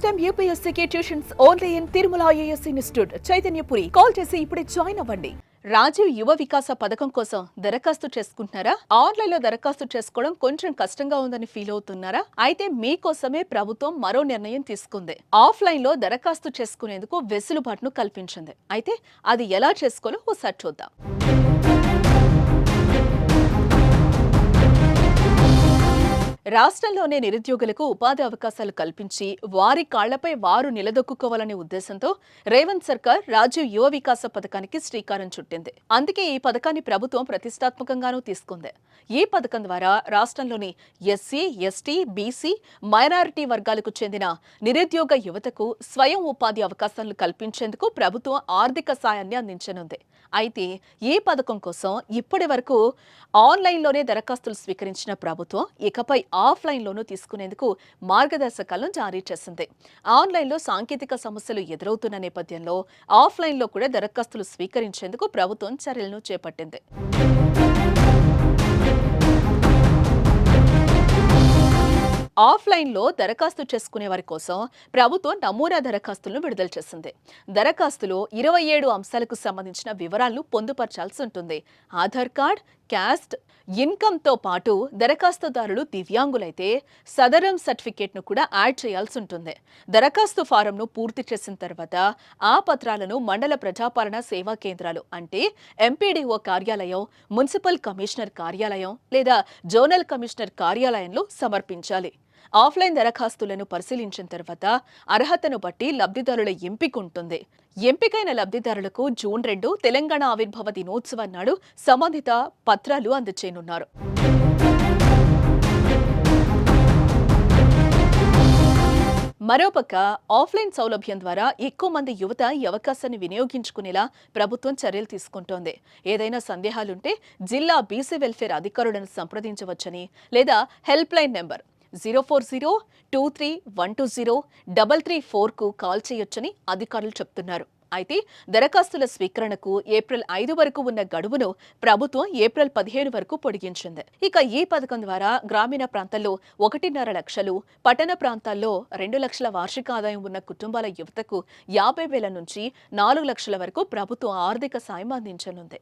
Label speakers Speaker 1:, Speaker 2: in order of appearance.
Speaker 1: Time యూపీఎస్సీకి tuitions only in Tirumala IAS institute Chaitanyapuri. Call చేసి ఇప్పుడే జాయిన్ అవ్వండి. రాజీవ్ యువ వికాస పథకం కోసం దరఖాస్తు చేసుకుంటున్నారా? ఆన్లైన్ లో దరఖాస్తు చేసుకోవడం కొంచెం కష్టంగా ఉందని ఫీల్ అవుతున్నారా? అయితే మీకోసమే ప్రభుత్వం మరో నిర్ణయం తీసుకుంది. ఆఫ్లైన్ లో దరఖాస్తు చేసుకునేందుకు వెసులుబాటును కల్పించింది. అయితే అది ఎలా చేసుకోవాలో ఒకసారి చూద్దాం. రాష్ట్రంలోని నిరుద్యోగులకు ఉపాధి అవకాశాలు కల్పించి వారి కాళ్లపై వారు నిలదొక్కుకోవాలనే ఉద్దేశంతో రేవంత్ సర్కార్ రాజీవ్ యువ వికాస పథకానికి శ్రీకారం చుట్టింది. అందుకే ఈ పథకాన్ని ప్రభుత్వం ప్రతిష్టాత్మకంగానూ తీసుకుంది. ఈ పథకం ద్వారా రాష్ట్రంలోని ఎస్సీ, ఎస్టీ, బీసీ, మైనారిటీ వర్గాలకు చెందిన నిరుద్యోగ యువతకు స్వయం ఉపాధి అవకాశాలను కల్పించేందుకు ప్రభుత్వం ఆర్థిక సాయాన్ని అందించనుంది. అయితే ఈ పథకం కోసం ఇప్పటి వరకు ఆన్లైన్లోనే దరఖాస్తులు స్వీకరించిన ప్రభుత్వం ఇకపై ఆఫ్లైన్లోనూ తీసుకునేందుకు మార్గదర్శకాలను జారీ చేసింది. ఆన్లైన్లో సాంకేతిక సమస్యలు ఎదురవుతున్న నేపథ్యంలో ఆఫ్లైన్లో కూడా దరఖాస్తులు స్వీకరించేందుకు ప్రభుత్వం చర్యలను చేపట్టింది. ఆఫ్లైన్లో దరఖాస్తు చేసుకునే వారి కోసం ప్రభుత్వం నమూనా దరఖాస్తులను విడుదల చేసింది. దరఖాస్తులో 27 అంశాలకు సంబంధించిన వివరాలను పొందుపరచాల్సి ఉంటుంది. ఆధార్ కార్డ్, క్యాస్ట్, ఇన్కమ్తో పాటు దరఖాస్తుదారులు దివ్యాంగులైతే సదరం సర్టిఫికేట్ను కూడా యాడ్ చేయాల్సి ఉంటుంది. దరఖాస్తు ఫారంను పూర్తి చేసిన తర్వాత ఆ పత్రాలను మండల ప్రజాపాలన సేవా కేంద్రాలు అంటే ఎంపీడీఓ కార్యాలయం, మున్సిపల్ కమిషనర్ కార్యాలయం లేదా జోనల్ కమిషనర్ కార్యాలయంలో సమర్పించాలి. ఆఫ్లైన్ దరఖాస్తులను పరిశీలించిన తర్వాత అర్హతను బట్టి లబ్ధిదారుల ఎంపిక ఉంటుంది. ఎంపికైన లబ్ధిదారులకు జూన్ 2 తెలంగాణ ఆవిర్భావ దినోత్సవం నాడు సంబంధిత పత్రాలు అందజేయనున్నారు. మరోపక్క ఆఫ్లైన్ సౌలభ్యం ద్వారా ఎక్కువ మంది యువత ఈ అవకాశాన్ని వినియోగించుకునేలా ప్రభుత్వం చర్యలు తీసుకుంటోంది. ఏదైనా సందేహాలుంటే జిల్లా బీసీ వెల్ఫేర్ అధికారులను సంప్రదించవచ్చని లేదా హెల్ప్ లైన్ నెంబర్ 04023120334కు కాల్ చేయొచ్చని అధికారులు చెప్తున్నారు. అయితే దరఖాస్తుల స్వీకరణకు ఏప్రిల్ 5 వరకు ఉన్న గడువును ప్రభుత్వం ఏప్రిల్ 15 వరకు పొడిగించింది. ఇక ఈ పథకం ద్వారా గ్రామీణ ప్రాంతాల్లో 1.5 లక్షలు, పట్టణ ప్రాంతాల్లో 2 లక్షల వార్షిక ఆదాయం ఉన్న కుటుంబాల యువతకు 50,000 నుంచి 4 లక్షల వరకు ప్రభుత్వం ఆర్థిక సాయం అందించనుంది.